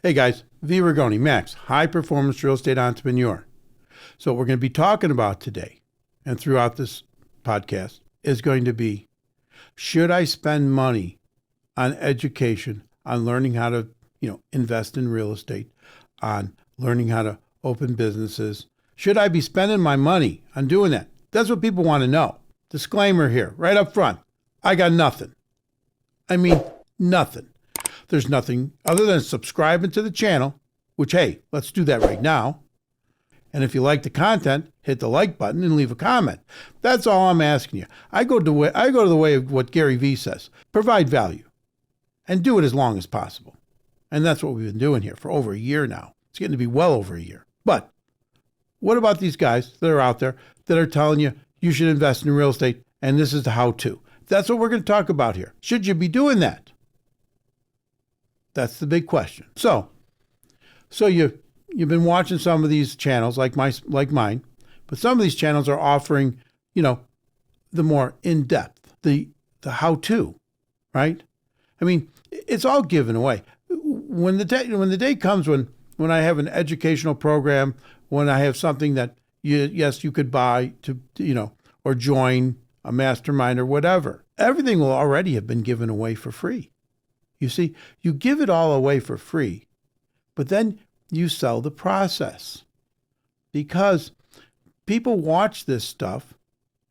Hey guys, V. Rigoni, Max, high performance real estate entrepreneur. So, what we're going to be talking about today and throughout this podcast is going to be, should I spend money on education, on learning how to, invest in real estate, on learning how to open businesses? Should I be spending my money on doing that? That's what people want to know. Disclaimer here, right up front. I got nothing. I mean, nothing. There's nothing other than subscribing to the channel, which, hey, let's do that right now. And if you like the content, hit the like button and leave a comment. That's all I'm asking you. I go to the way of what Gary Vee says. Provide value and do it as long as possible. And that's what we've been doing here for over a year now. It's getting to be well over a year. But what about these guys that are out there that are telling you you should invest in real estate and this is the how-to? That's what we're going to talk about here. Should you be doing that? That's the big question. So you've been watching some of these channels like mine, but some of these channels are offering, the more in-depth, the how-to, right? I mean, it's all given away. When the day comes when I have an educational program, when I have something that you could buy to or join a mastermind or whatever, everything will already have been given away for free. You see, you give it all away for free, but then you sell the process because people watch this stuff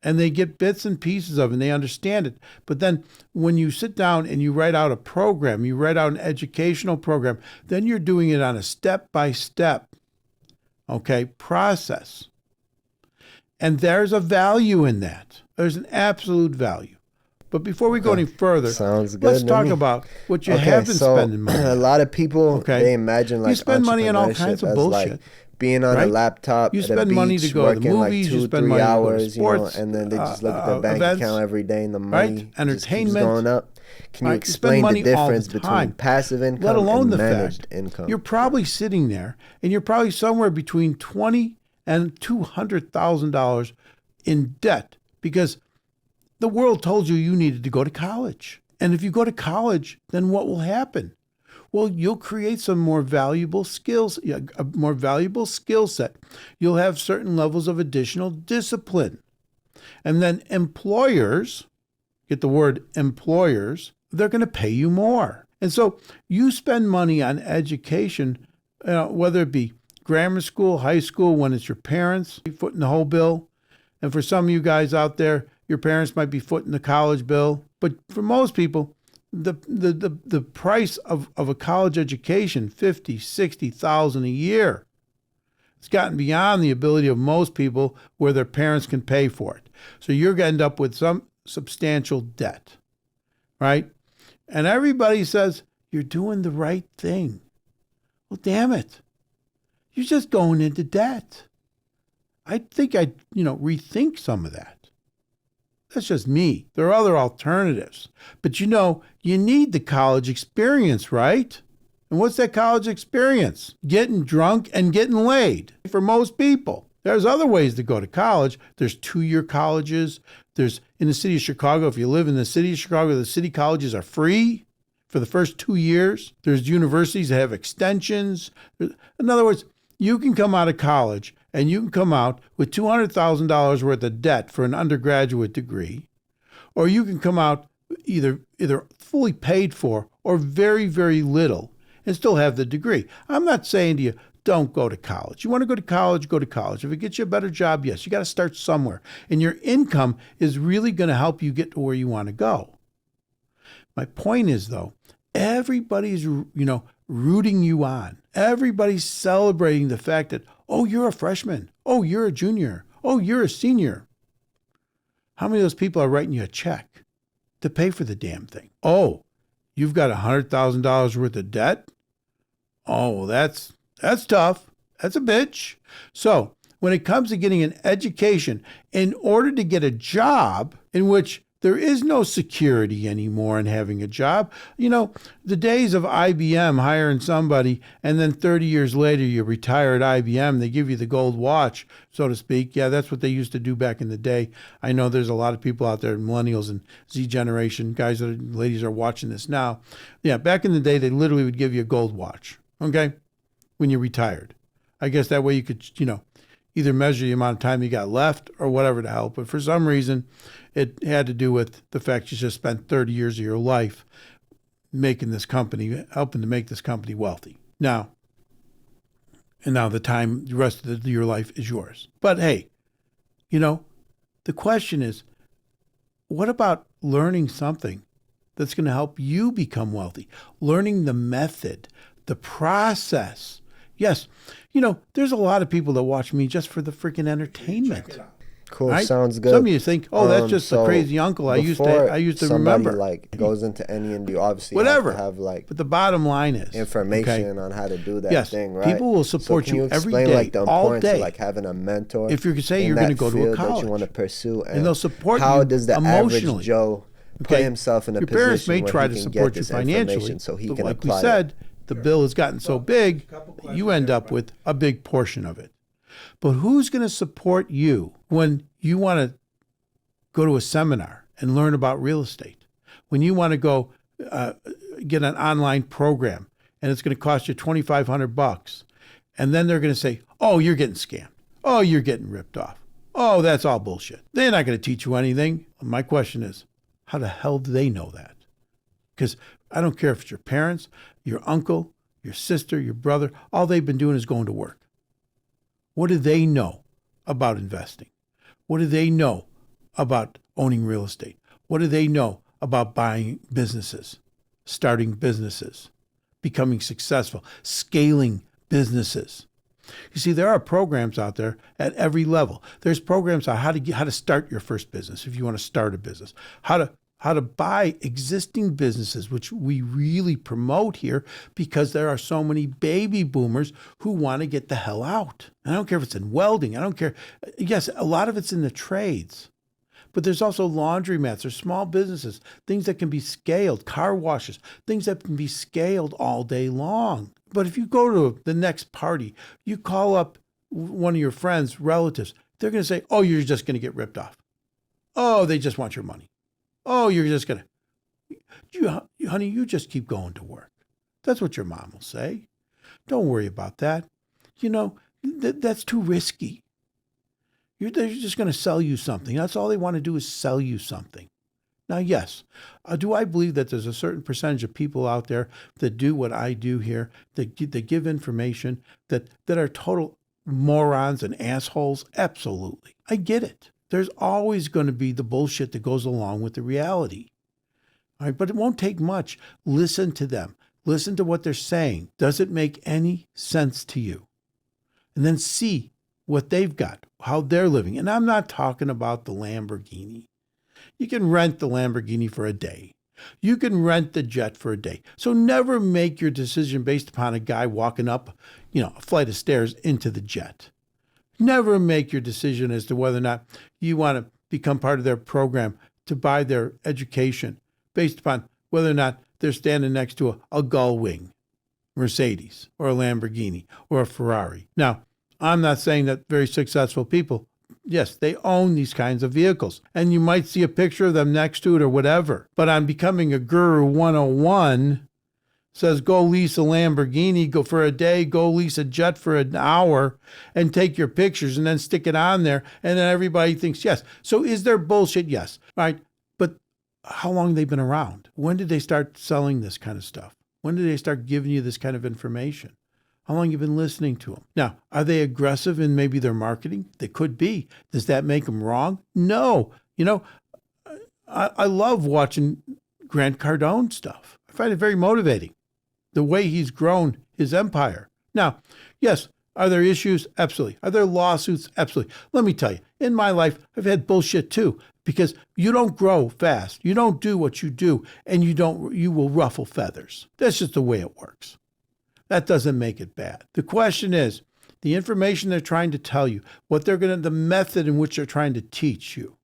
and they get bits and pieces of it and they understand it. But then when you sit down and you write out a program, you write out an educational program, then you're doing it on a step-by-step, process. And there's a value in that. There's an absolute value. But before we go any further, let's talk about what you have been spending money on. A lot of people, they imagine you spend money on all kinds of bullshit. Like being on a laptop you spend money to go to the movies, like 2-3 hours, sports, and then they just look at their bank events, account every day and the money right? Entertainment just keeps going up. Can you explain the difference between passive income let alone and the managed fact income? You're probably sitting there and you're probably somewhere between $20,000 and $200,000 in debt because the world told you needed to go to college. And if you go to college, then what will happen? Well, you'll create some more valuable skills, a more valuable skill set. You'll have certain levels of additional discipline. And then employers, get the word employers, they're going to pay you more. And so you spend money on education, whether it be grammar school, high school, when it's your parents footing the whole bill. And for some of you guys out there, your parents might be footing the college bill. But for most people, the price of a college education, $50,000, $60,000 a year, it's gotten beyond the ability of most people where their parents can pay for it. So you're going to end up with some substantial debt, right? And everybody says, you're doing the right thing. Well, damn it. You're just going into debt. I think I'd, rethink some of that. That's just me. There are other alternatives. But you need the college experience, right? And what's that college experience? Getting drunk and getting laid for most people. There's other ways to go to college. There's 2-year colleges. There's in the city of Chicago. If you live in the city of Chicago, the city colleges are free for the first 2 years. There's universities that have extensions. In other words, you can come out of college and you can come out with $200,000 worth of debt for an undergraduate degree, or you can come out either fully paid for or very, very little and still have the degree. I'm not saying to you, don't go to college. You want to go to college, go to college. If it gets you a better job, yes, you got to start somewhere. And your income is really going to help you get to where you want to go. My point is, though, everybody's, rooting you on. Everybody's celebrating the fact that, oh, you're a freshman. Oh, you're a junior. Oh, you're a senior. How many of those people are writing you a check to pay for the damn thing? Oh, you've got $100,000 worth of debt? Oh, well, that's tough. That's a bitch. So when it comes to getting an education, in order to get a job in which there is no security anymore in having a job. The days of IBM hiring somebody and then 30 years later you retire at IBM, they give you the gold watch, so to speak. Yeah, that's what they used to do back in the day. I know there's a lot of people out there, millennials and Z generation, ladies are watching this now. Yeah, back in the day, they literally would give you a gold watch. okay, when you're retired. I guess that way you could, either measure the amount of time you got left or whatever the hell. But for some reason, it had to do with the fact you just spent 30 years of your life making this company, helping to make this company wealthy. Now the rest of your life is yours. But hey, the question is, what about learning something that's going to help you become wealthy? Learning the method, the process. Yes, there's a lot of people that watch me just for the freaking entertainment. Cool, right? sounds good. Some of you think, that's just the crazy uncle I used to remember. Like goes into any and you obviously whatever. Have to have but the bottom line is information on how to do that thing, right? People will support you every day, like the all day. Of, like having a mentor. If you say you're going to go to a college that you want to pursue, and they'll support how you does the emotionally. Average Joe put himself in a position your parents may where try he to can support get you this financially, so he but can like apply we said, the bill has gotten so big, you end up with a big portion of it. But who's going to support you when you want to go to a seminar and learn about real estate? When you want to go get an online program and it's going to cost you $2,500, and then they're going to say, "Oh, you're getting scammed. Oh, you're getting ripped off. Oh, that's all bullshit." They're not going to teach you anything. My question is, how the hell do they know that? Because I don't care if it's your parents, your uncle, your sister, your brother, all they've been doing is going to work. What do they know about investing? What do they know about owning real estate? What do they know about buying businesses, starting businesses, becoming successful, scaling businesses? You see, there are programs out there at every level. There's programs on how to start your first business if you want to start a business, how to buy existing businesses, which we really promote here because there are so many baby boomers who want to get the hell out. I don't care if it's in welding. I don't care. Yes, a lot of it's in the trades. But there's also laundromats, there's small businesses, things that can be scaled, car washes, things that can be scaled all day long. But if you go to the next party, you call up one of your friends, relatives, they're going to say, "Oh, you're just going to get ripped off. Oh, they just want your money. Oh, you're just going to, honey, you just keep going to work." That's what your mom will say. Don't worry about that. That's too risky. They're just going to sell you something. That's all they want to do is sell you something. Now, yes, do I believe that there's a certain percentage of people out there that do what I do here, that give information, that are total morons and assholes? Absolutely. I get it. There's always going to be the bullshit that goes along with the reality. All right, but it won't take much. Listen to them. Listen to what they're saying. Does it make any sense to you? And then see what they've got, how they're living. And I'm not talking about the Lamborghini. You can rent the Lamborghini for a day. You can rent the jet for a day. So never make your decision based upon a guy walking up, a flight of stairs into the jet. Never make your decision as to whether or not you want to become part of their program to buy their education based upon whether or not they're standing next to a Gull Wing, Mercedes, or a Lamborghini, or a Ferrari. Now, I'm not saying that very successful people, yes, they own these kinds of vehicles, and you might see a picture of them next to it or whatever. But on Becoming a Guru 101, says go lease a Lamborghini, go for a day, go lease a jet for an hour, and take your pictures and then stick it on there, and then everybody thinks yes. So is there bullshit? Yes. All right. But how long have they been around? When did they start selling this kind of stuff? When did they start giving you this kind of information? How long have you been listening to them? Now, are they aggressive in maybe their marketing? They could be. Does that make them wrong? No. I love watching Grant Cardone stuff. I find it very motivating, the way he's grown his empire. Now, yes, are there issues? Absolutely. Are there lawsuits? Absolutely. Let me tell you, in my life, I've had bullshit too, because you don't grow fast. You don't do what you do, and you will ruffle feathers. That's just the way it works. That doesn't make it bad. The question is, the information they're trying to tell you, the method in which they're trying to teach you,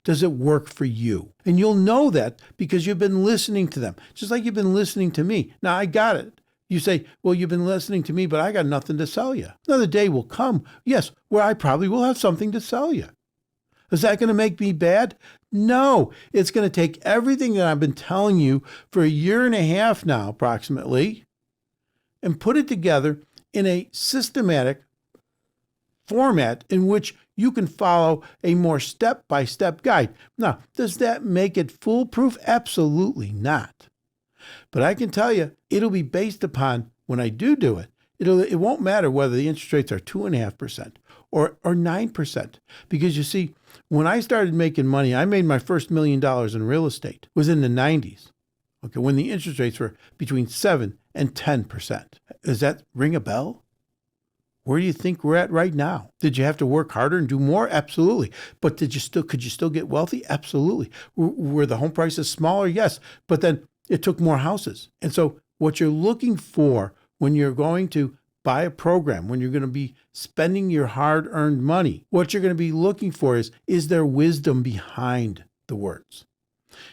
does it work for you? And you'll know that because you've been listening to them, just like you've been listening to me. Now, I got it. You say, well, you've been listening to me, but I got nothing to sell you. Another day will come, yes, where I probably will have something to sell you. Is that going to make me bad? No. It's going to take everything that I've been telling you for a year and a half now, approximately, and put it together in a systematic format in which you can follow a more step-by-step guide. Now, does that make it foolproof? Absolutely not. But I can tell you, it'll be based upon, when I do it, it won't matter whether the interest rates are 2.5% or 9%. Because you see, when I started making money, I made my first $1 million in real estate, was in the 90s. Okay, when the interest rates were between 7 and 10%. Does that ring a bell? Where do you think we're at right now? Did you have to work harder and do more? Absolutely. But could you still get wealthy? Absolutely. Were the home prices smaller? Yes. But then it took more houses. And so what you're looking for when you're going to buy a program, when you're going to be spending your hard-earned money, what you're going to be looking for is there wisdom behind the words?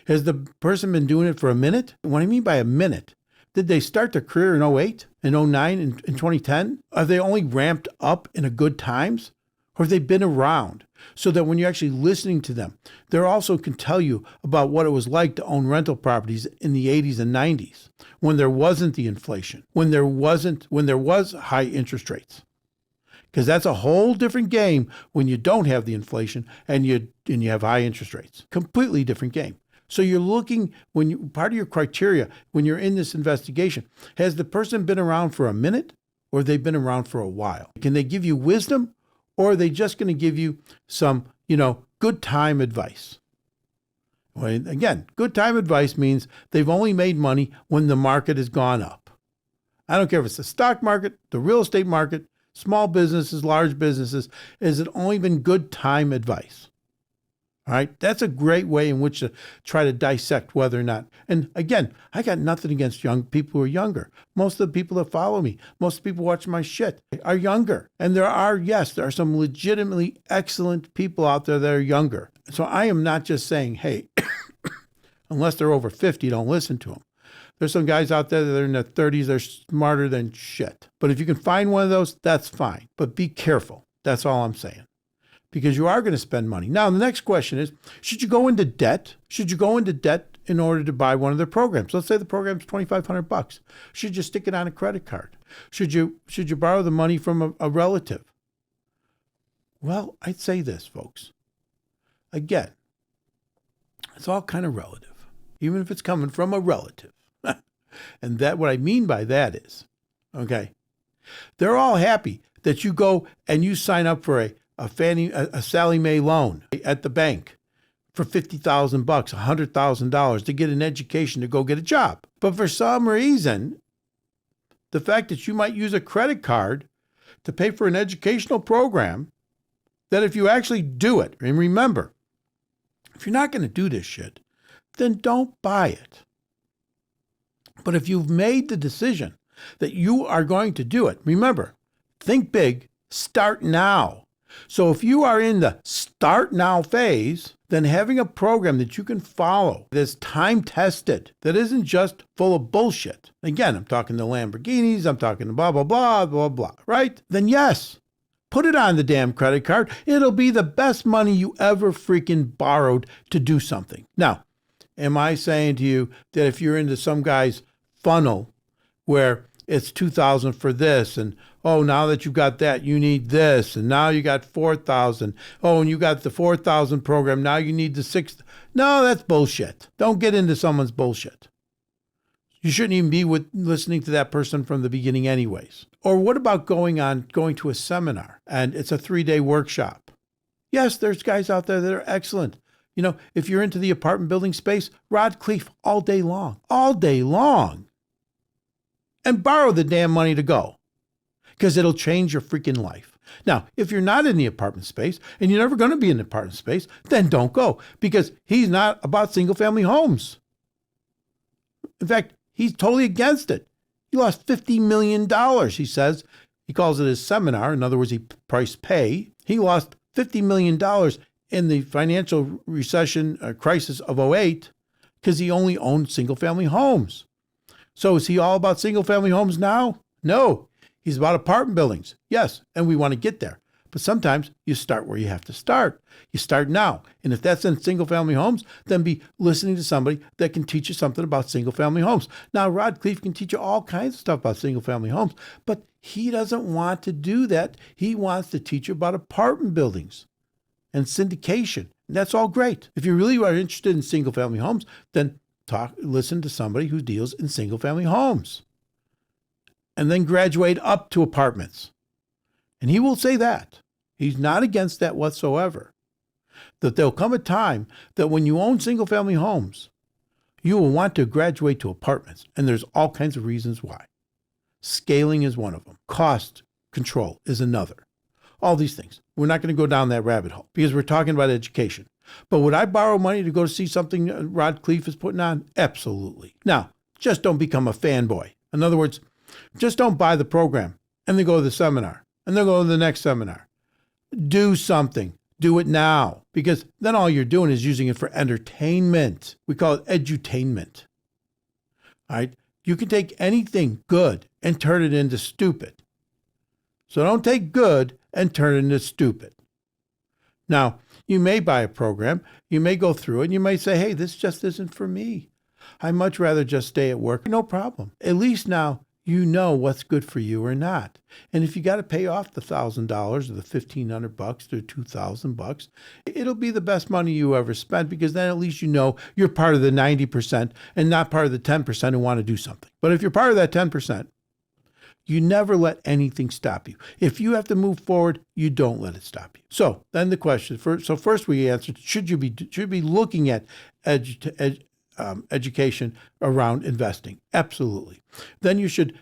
Has the person been doing it for a minute? What I mean by a minute, did they start their career in 08, in 09, in 2010? Are they only ramped up in a good times? Or have they been around so that when you're actually listening to them, they also can tell you about what it was like to own rental properties in the 80s and 90s, when there wasn't the inflation, when there was high interest rates. Because that's a whole different game when you don't have the inflation and you have high interest rates. Completely different game. So you're looking, part of your criteria when you're in this investigation, has the person been around for a minute or have they been around for a while? Can they give you wisdom or are they just going to give you some, good time advice? Well, again, good time advice means they've only made money when the market has gone up. I don't care if it's the stock market, the real estate market, small businesses, large businesses. Has it only been good time advice? All right, that's a great way in which to try to dissect whether or not. And again, I got nothing against young people who are younger. Most of the people that follow me, most of the people watching my shit are younger. And there are some legitimately excellent people out there that are younger. So I am not just saying, hey, unless they're over 50, don't listen to them. There's some guys out there that are in their 30s, they're smarter than shit. But if you can find one of those, that's fine. But be careful. That's all I'm saying. Because you are going to spend money. Now, the next question is, should you go into debt? Should you go into debt in order to buy one of their programs? Let's say the program's $2,500. Should you stick it on a credit card? Should you borrow the money from a relative? Well, I'd say this, folks. Again, it's all kind of relative, even if it's coming from a relative. And that, what I mean by that is, okay, they're all happy that you go and you sign up for a Sallie Mae loan at the bank for $50,000, $100,000 to get an education to go get a job. But for some reason, the fact that you might use a credit card to pay for an educational program, that if you actually do it, and remember, if you're not going to do this shit, then don't buy it. But if you've made the decision that you are going to do it, remember, think big, start now. So if you are in the start now phase, then having a program that you can follow that's time tested, that isn't just full of bullshit. Again, I'm talking to Lamborghinis, I'm talking to blah, blah, blah, blah, blah, right? Then yes, put it on the damn credit card. It'll be the best money you ever freaking borrowed to do something. Now, am I saying to you that if you're into some guy's funnel where it's $2,000 for this, and oh, now that you've got that, you need this, and now you got $4,000. Oh, and you got the $4,000 program, now you need the $6,000. No, that's bullshit. Don't get into someone's bullshit. You shouldn't even be listening to that person from the beginning anyways. Or what about going to a seminar, and it's a 3-day workshop? Yes, there's guys out there that are excellent. If you're into the apartment building space, Rod Khleif all day long. And borrow the damn money to go, because it'll change your freaking life. Now, if you're not in the apartment space and you're never going to be in the apartment space, then don't go, because he's not about single family homes. In fact, he's totally against it. He lost $50 million, he says. He calls it his seminar. In other words, he priced pay. He lost $50 million in the financial recession crisis of 08 because he only owned single family homes. So is he all about single-family homes now? No, he's about apartment buildings. Yes, and we want to get there. But sometimes you start where you have to start. You start now. And if that's in single-family homes, then be listening to somebody that can teach you something about single-family homes. Now, Rod Khleif can teach you all kinds of stuff about single-family homes, but he doesn't want to do that. He wants to teach you about apartment buildings and syndication. And that's all great. If you really are interested in single-family homes, then listen to somebody who deals in single-family homes. And then graduate up to apartments. And he will say that. He's not against that whatsoever. That there'll come a time that when you own single-family homes, you will want to graduate to apartments. And there's all kinds of reasons why. Scaling is one of them. Cost control is another. All these things. We're not going to go down that rabbit hole because we're talking about education. But would I borrow money to go to see something Rod Khleif is putting on? Absolutely. Now, just don't become a fanboy. In other words, just don't buy the program and then go to the seminar and then go to the next seminar. Do something. Do it now, because then all you're doing is using it for entertainment. We call it edutainment. All right? You can take anything good and turn it into stupid. So don't take good and turn it into stupid. Now, you may buy a program, you may go through it, and you may say, hey, this just isn't for me. I'd much rather just stay at work. No problem. At least now you know what's good for you or not. And if you got to pay off the $1,000 or the $1,500 or $2,000, it'll be the best money you ever spent, because then at least you know you're part of the 90% and not part of the 10% who want to do something. But if you're part of that 10%, you never let anything stop you. If you have to move forward, you don't let it stop you. So then the question, first we answered, should you be looking at education around investing? Absolutely. Then you should,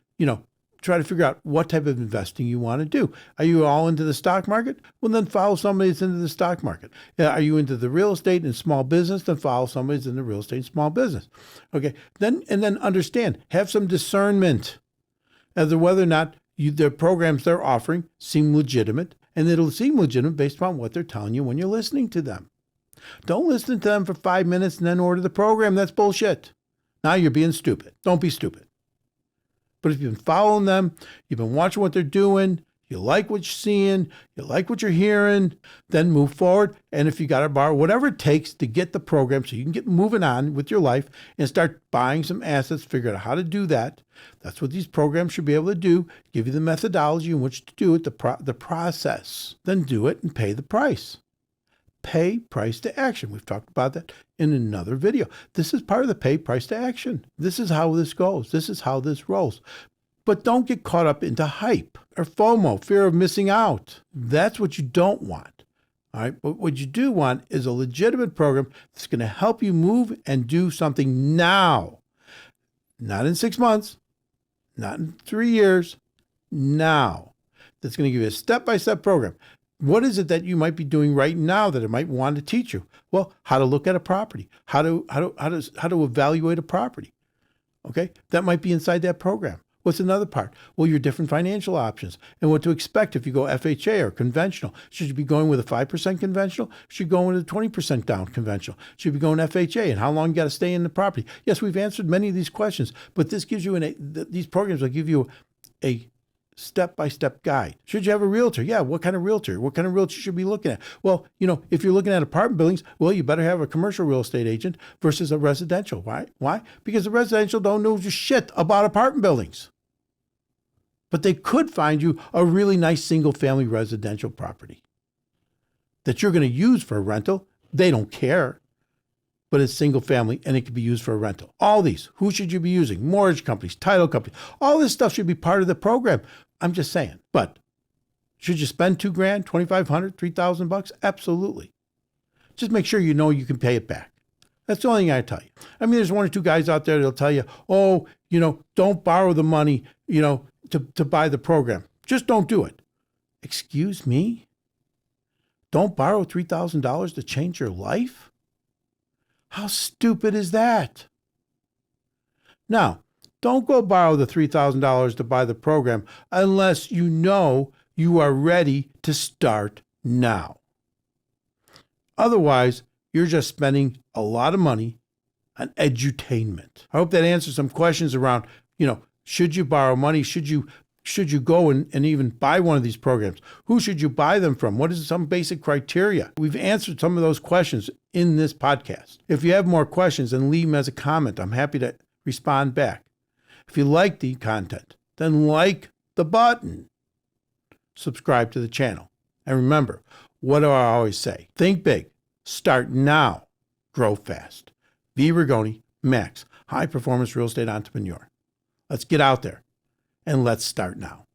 try to figure out what type of investing you want to do. Are you all into the stock market? Well, then follow somebody that's into the stock market. Are you into the real estate and small business? Then follow somebody that's into real estate and small business. Okay. Then understand, have some discernment as to whether or not the programs they're offering seem legitimate, and it'll seem legitimate based upon what they're telling you when you're listening to them. Don't listen to them for 5 minutes and then order the program. That's bullshit. Now you're being stupid. Don't be stupid. But if you've been following them, you've been watching what they're doing, you like what you're seeing, you like what you're hearing, then move forward. And if you got to borrow whatever it takes to get the program so you can get moving on with your life and start buying some assets, figure out how to do that. That's what these programs should be able to do, give you the methodology in which to do it, the process. Then do it and pay the price. Pay price to action. We've talked about that in another video. This is part of the pay price to action. This is how this goes. This is how this rolls. But don't get caught up into hype or FOMO, fear of missing out. That's what you don't want. All right. But what you do want is a legitimate program that's going to help you move and do something now. Not in 6 months, not in 3 years, now. That's going to give you a step-by-step program. What is it that you might be doing right now that it might want to teach you? Well, how to look at a property, how to evaluate a property. Okay, that might be inside that program. What's another part? Well, your different financial options and what to expect if you go FHA or conventional. Should you be going with a 5% conventional? Should you go with a 20% down conventional? Should you be going FHA? And how long you got to stay in the property? Yes, we've answered many of these questions, but this gives you these programs will give you a step-by-step guide. Should you have a realtor? Yeah, what kind of realtor? What kind of realtor should you be looking at? Well, if you're looking at apartment buildings, well, you better have a commercial real estate agent versus a residential. Why? Because the residential don't know just shit about apartment buildings. But they could find you a really nice single-family residential property that you're going to use for a rental. They don't care. But it's single family and it can be used for a rental. All these, who should you be using? Mortgage companies, title companies. All this stuff should be part of the program. I'm just saying. But should you spend $2,000, $2,500, $3,000? Absolutely. Just make sure you know you can pay it back. That's the only thing I tell you. I mean, there's 1 or 2 guys out there that'll tell you, don't borrow the money, to buy the program. Just don't do it. Excuse me? Don't borrow $3,000 to change your life? How stupid is that? Now, don't go borrow the $3,000 to buy the program unless you know you are ready to start now. Otherwise, you're just spending a lot of money on edutainment. I hope that answers some questions around, should you borrow money? Should you should you go and even buy one of these programs? Who should you buy them from? What is some basic criteria? We've answered some of those questions in this podcast. If you have more questions, then leave them as a comment. I'm happy to respond back. If you like the content, then like the button. Subscribe to the channel. And remember, what do I always say? Think big. Start now. Grow fast. V. Rigoni, Max, high performance real estate entrepreneur. Let's get out there and let's start now.